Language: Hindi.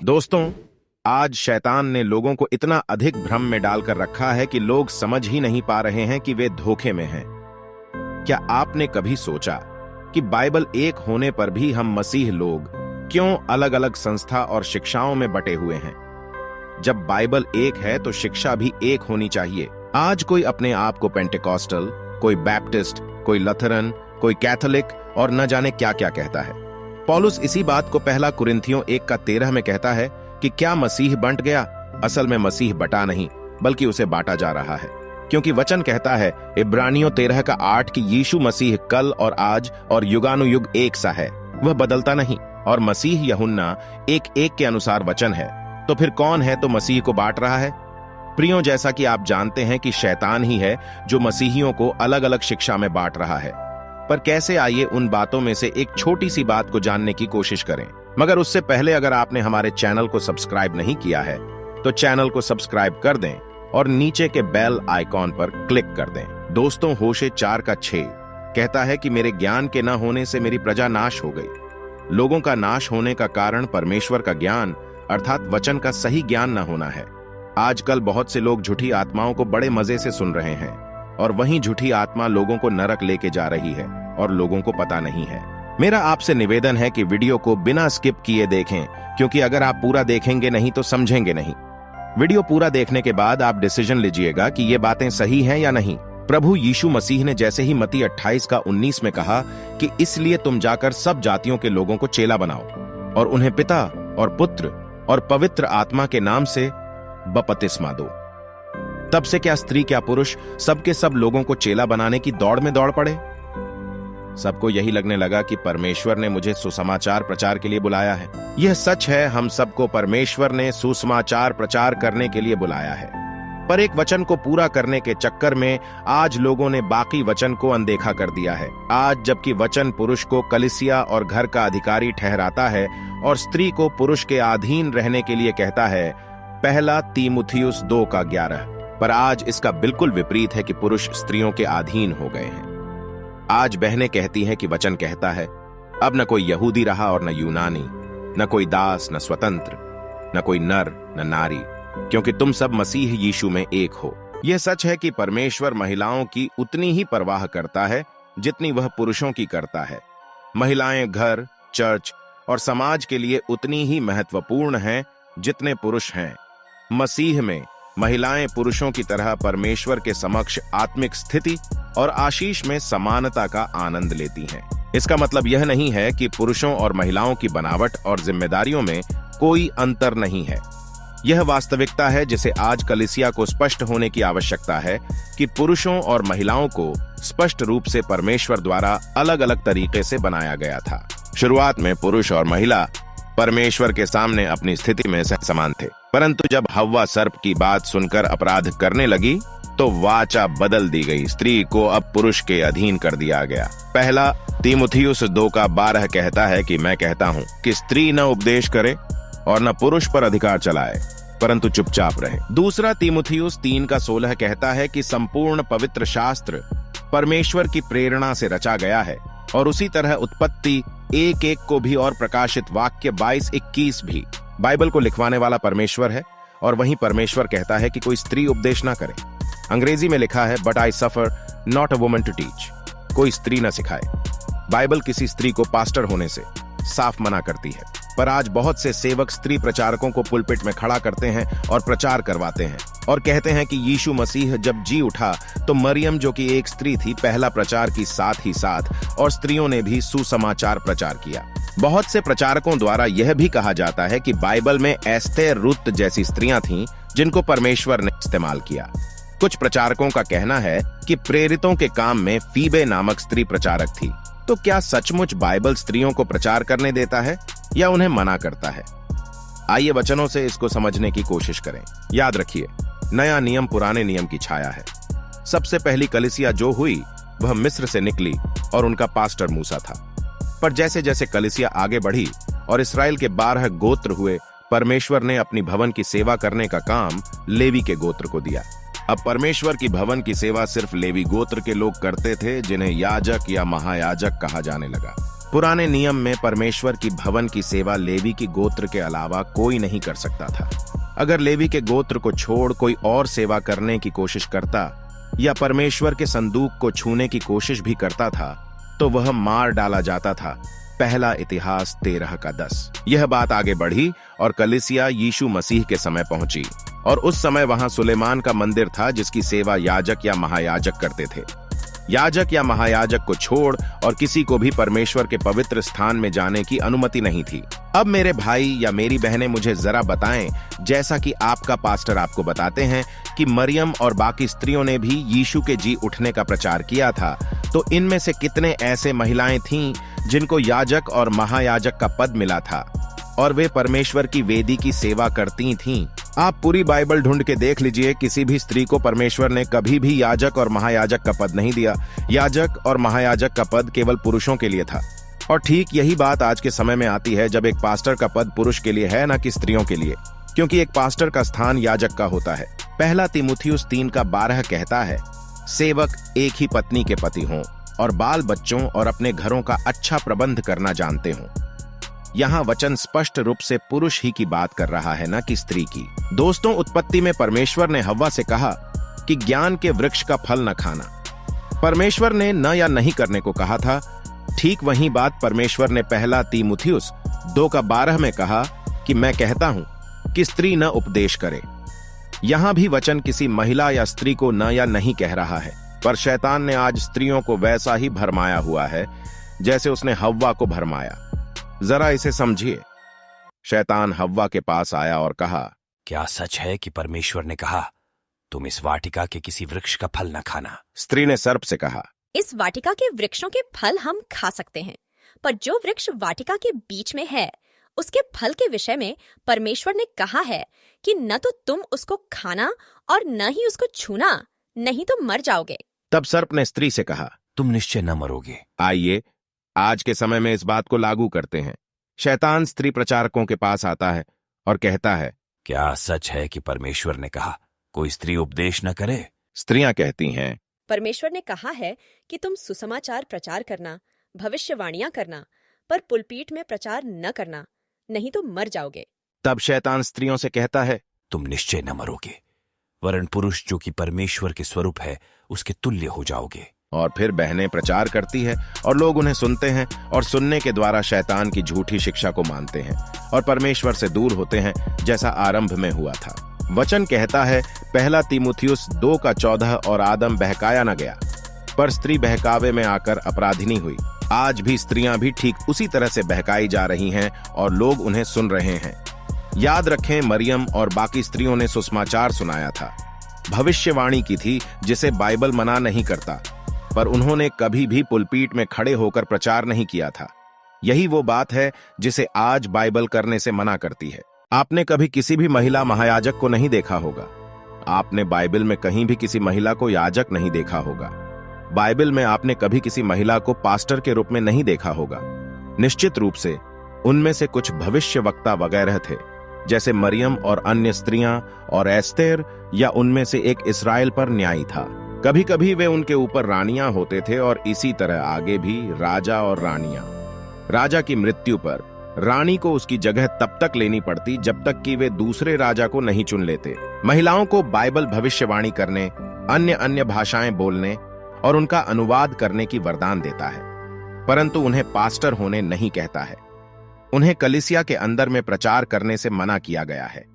दोस्तों, आज शैतान ने लोगों को इतना अधिक भ्रम में डालकर रखा है कि लोग समझ ही नहीं पा रहे हैं कि वे धोखे में हैं। क्या आपने कभी सोचा कि बाइबल एक होने पर भी हम मसीह लोग क्यों अलग अलग संस्था और शिक्षाओं में बटे हुए हैं? जब बाइबल एक है तो शिक्षा भी एक होनी चाहिए। आज कोई अपने आप को पेंटेकॉस्टल, कोई बैप्टिस्ट, कोई लथरन, कोई कैथोलिक और न जाने क्या क्या कहता है। पौलुस इसी बात को पहला कुरिन्थियों 1:13 में कहता है कि क्या मसीह बंट गया? असल में मसीह बटा नहीं, बल्कि उसे बांटा जा रहा है, क्योंकि वचन कहता है इब्रानियों 13:8 कि यीशु मसीह कल और आज और युगानुयुग एक सा है, वह बदलता नहीं। और मसीह यूहन्ना 1:1 के अनुसार वचन है। तो फिर कौन है तो मसीह को बांट रहा है? प्रियो, जैसा कि आप जानते हैं कि शैतान ही है जो मसीहियों को अलग अलग शिक्षा में बांट रहा है। पर कैसे, आइए उन बातों में से एक छोटी सी बात को जानने की कोशिश करें। मगर उससे पहले अगर आपने हमारे चैनल को सब्सक्राइब नहीं किया है तो चैनल को सब्सक्राइब कर दें और नीचे के बेल आइकॉन पर क्लिक कर दें। दोस्तों, होशे 4:6 कहता है कि मेरे ज्ञान के न होने से मेरी प्रजा नाश हो गई। लोगों का नाश होने का कारण परमेश्वर का ज्ञान अर्थात वचन का सही ज्ञान न होना है। आजकल बहुत से लोग झूठी आत्माओं को बड़े मजे से सुन रहे हैं और वहीं झूठी आत्मा लोगों को नरक लेके जा रही है और लोगों को पता नहीं है। मेरा आपसे निवेदन है कि वीडियो को बिना स्किप किए देखें, क्योंकि अगर आप पूरा देखेंगे नहीं तो समझेंगे नहीं। वीडियो पूरा देखने के बाद आप डिसीजन लीजिएगा कि ये बातें सही हैं या नहीं। प्रभु यीशु मसीह ने जैसे ही मत्ती 28:19 में कहा कि इसलिए तुम जाकर सब जातियों के लोगों को चेला बनाओ और उन्हें पिता और पुत्र और पवित्र आत्मा के नाम से बपतिस्मा दो, तब से क्या स्त्री क्या पुरुष सबके सब लोगों को चेला बनाने की दौड़ में दौड़ पड़े। सबको यही लगने लगा कि परमेश्वर ने मुझे सुसमाचार प्रचार के लिए बुलाया है। यह सच है, हम सबको परमेश्वर ने सुसमाचार प्रचार करने के लिए बुलाया है। पर एक वचन को पूरा करने के चक्कर में आज लोगों ने बाकी वचन को अनदेखा कर दिया है। आज जबकि वचन पुरुष को कलीसिया और घर का अधिकारी ठहराता है और स्त्री को पुरुष के अधीन रहने के लिए कहता है, पहला तीमुथियुस 2:11, पर आज इसका बिल्कुल विपरीत है कि पुरुष स्त्रियों के अधीन हो गए हैं। आज बहनें कहती हैं कि वचन कहता है अब न कोई यहूदी रहा और न यूनानी, न कोई दास न स्वतंत्र, न कोई नर न नारी, क्योंकि तुम सब मसीह यीशु में एक हो। यह सच है कि परमेश्वर महिलाओं की उतनी ही परवाह करता है जितनी वह पुरुषों की करता है। महिलाएं घर, चर्च और समाज के लिए उतनी ही महत्वपूर्ण हैं जितने पुरुष हैं। मसीह में महिलाएं पुरुषों की तरह परमेश्वर के समक्ष आत्मिक स्थिति और आशीष में समानता का आनंद लेती हैं। इसका मतलब यह नहीं है कि पुरुषों और महिलाओं की बनावट और जिम्मेदारियों में कोई अंतर नहीं है। यह वास्तविकता है जिसे आज कलीसिया को स्पष्ट होने की आवश्यकता है कि पुरुषों और महिलाओं को स्पष्ट रूप से परमेश्वर द्वारा अलग अलग तरीके से बनाया गया था। शुरुआत में पुरुष और महिला परमेश्वर के सामने अपनी स्थिति में समान थे, परंतु जब हव्वा सर्प की बात सुनकर अपराध करने लगी तो वाचा बदल दी गई। स्त्री को अब पुरुष के अधीन कर दिया गया। पहला तीमुथियुस 2:12 कहता है कि मैं कहता हूँ कि स्त्री न उपदेश करे और न पुरुष पर अधिकार चलाए, परंतु चुपचाप रहे। दूसरा तीमुथियुस 3:16 कहता है कि संपूर्ण पवित्र शास्त्र परमेश्वर की प्रेरणा से रचा गया है और उसी तरह उत्पत्ति 1:1 को भी और प्रकाशित वाक्य 22:21 भी। बाइबल को लिखवाने वाला परमेश्वर है और वहीं परमेश्वर कहता है कि कोई स्त्री उपदेश ना करे। अंग्रेजी में लिखा है but I suffer not a woman to teach, कोई स्त्री ना सिखाए। बाइबल किसी स्त्री को पास्टर होने से साफ मना करती है, पर आज बहुत से सेवक स्त्री प्रचारकों को पुलपिट में खड़ा करते हैं और प्रचार करवाते हैं और कहते हैं कि यीशु मसीह जब जी उठा तो मरियम जो कि एक स्त्री थी पहला प्रचार की, साथ ही साथ और स्त्रियों ने भी सुसमाचार प्रचार किया। बहुत से प्रचारकों द्वारा यह भी कहा जाता है कि बाइबल में एस्तेर, रुत जैसी स्त्रियां थीं जिनको परमेश्वर ने इस्तेमाल किया। कुछ प्रचारकों का कहना है कि प्रेरितों के काम में फीबे नामक स्त्री प्रचारक थी। तो क्या सचमुच बाइबल स्त्रियों को प्रचार करने देता है या उन्हें मना करता है? आइए वचनों से इसको समझने की कोशिश करें। याद रखिए, नया नियम पुराने नियम की छाया है। सबसे पहली कलीसिया जो हुई वह मिस्र से निकली और उनका पास्टर मूसा था। पर जैसे जैसे कलीसिया आगे बढ़ी और इस्राएल के 12 गोत्र हुए, परमेश्वर ने अपनी भवन की सेवा करने का काम लेवी के गोत्र को दिया। अब परमेश्वर की भवन की सेवा सिर्फ लेवी गोत्र के लोग करते थे, जिन्हें याजक या महायाजक कहा जाने लगा। पुराने नियम में परमेश्वर की भवन की सेवा लेवी की गोत्र के अलावा कोई नहीं कर सकता था। अगर लेवी के गोत्र को छोड़ कोई और सेवा करने की कोशिश करता या परमेश्वर के संदूक को छूने की कोशिश भी करता था तो वह मार डाला जाता था। पहला इतिहास 13:10। यह बात आगे बढ़ी और कलीसिया यीशु मसीह के समय पहुंची और उस समय वहां सुलेमान का मंदिर था जिसकी सेवा याजक या महायाजक करते थे। याजक या महायाजक को छोड़ और किसी को भी परमेश्वर के पवित्र स्थान में जाने की अनुमति नहीं थी। अब मेरे भाई या मेरी बहनें मुझे जरा बताएं, जैसा कि आपका पास्टर आपको बताते हैं कि मरियम और बाकी स्त्रियों ने भी यीशु के जी उठने का प्रचार किया था, तो इनमें से कितने ऐसे महिलाएं थीं जिनको याजक और महायाजक का पद मिला था और वे परमेश्वर की वेदी की सेवा करती थीं? आप पूरी बाइबल ढूंढ के देख लीजिए, किसी भी स्त्री को परमेश्वर ने कभी भी याजक और महायाजक का पद नहीं दिया। याजक और महायाजक का पद केवल पुरुषों के लिए था। और ठीक यही बात आज के समय में आती है जब एक पास्टर का पद पुरुष के लिए है, न कि स्त्रियों के लिए, क्योंकि एक पास्टर का स्थान याजक का होता है। पहला तीमुथियुस 3:12 कहता है, सेवक एक ही पत्नी के पति हों और बाल बच्चों और अपने घरों का अच्छा प्रबंध करना जानते हों। यहाँ वचन स्पष्ट रूप से पुरुष ही की बात कर रहा है, न कि स्त्री की। दोस्तों, उत्पत्ति में परमेश्वर ने हव्वा से कहा कि ज्ञान के वृक्ष का फल न खाना। परमेश्वर ने न या नहीं करने को कहा था। ठीक वही बात परमेश्वर ने पहला तीमुथियुस 2:12 में कहा कि मैं कहता हूं कि स्त्री न उपदेश करे। यहां भी वचन किसी महिला या स्त्री को न या नहीं कह रहा है, पर शैतान ने आज स्त्रियों को वैसा ही भरमाया हुआ है जैसे उसने हव्वा को भरमाया। जरा इसे समझिए। शैतान हव्वा के पास आया और कहा, क्या सच है कि परमेश्वर ने कहा तुम इस वाटिका के किसी वृक्ष का फल न खाना? स्त्री ने सर्प से कहा, इस वाटिका के वृक्षों के फल हम खा सकते हैं, पर जो वृक्ष वाटिका के बीच में है उसके फल के विषय में परमेश्वर ने कहा है कि न तो तुम उसको खाना और न ही उसको छूना, नहीं तो मर जाओगे। तब सर्प ने स्त्री से कहा, तुम निश्चय न मरोगे। आइए आज के समय में इस बात को लागू करते हैं। शैतान स्त्री प्रचारकों के पास आता है और कहता है, क्या सच है कि परमेश्वर ने कहा कोई स्त्री उपदेश न करे? स्त्रियां कहती हैं, परमेश्वर ने कहा है कि तुम सुसमाचार प्रचार करना, भविष्यवाणियां करना, पर पुलपीठ में प्रचार न करना, नहीं तो मर जाओगे। तब शैतान स्त्रियों से कहता है, तुम निश्चय न मरोगे, वरन पुरुष जो कि परमेश्वर के स्वरूप है उसके तुल्य हो जाओगे। और फिर बहनें प्रचार करती है और लोग उन्हें सुनते हैं और सुनने के द्वारा शैतान की झूठी शिक्षा को मानते हैं और परमेश्वर से दूर होते हैं, जैसा आरंभ में हुआ था। वचन कहता है पहला तीमुथियुस 2:14, और आदम बहकाया न गया पर स्त्री बहकावे में आकर अपराधिनी हुई। आज भी स्त्रियां भी ठीक उसी तरह से बहकाई जा रही हैं और लोग उन्हें सुन रहे हैं। याद रखें, मरियम और बाकी स्त्रियों ने सुसमाचार सुनाया था, भविष्यवाणी की थी, जिसे बाइबल मना नहीं करता, पर उन्होंने कभी भी पुलपीठ में खड़े होकर प्रचार नहीं किया था। यही वो बात है जिसे आज बाइबल करने से मना करती है। आपने कभी किसी भी महिला महायाजक को नहीं देखा होगा। आपने बाइबल में कहीं भी किसी महिला को याजक नहीं देखा होगा। बाइबल में आपने कभी किसी महिला को पास्टर के रूप में नहीं देखा होगा। निश्चित रूप से उनमें से कुछ भविष्यवक्ता वगैरह थे, जैसे मरियम और अन्य स्त्रियां और एस्तेर, या उनमें से एक इस्राएल पर न्यायी था। कभी कभी वे उनके ऊपर रानियां होते थे और इसी तरह आगे भी राजा और रानियां। राजा की मृत्यु पर रानी को उसकी जगह तब तक लेनी पड़ती जब तक कि वे दूसरे राजा को नहीं चुन लेते। महिलाओं को बाइबल भविष्यवाणी करने, अन्य भाषाएं बोलने और उनका अनुवाद करने की वरदान देता है, परंतु उन्हें पास्टर होने नहीं कहता है। उन्हें कलीसिया के अंदर में प्रचार करने से मना किया गया है।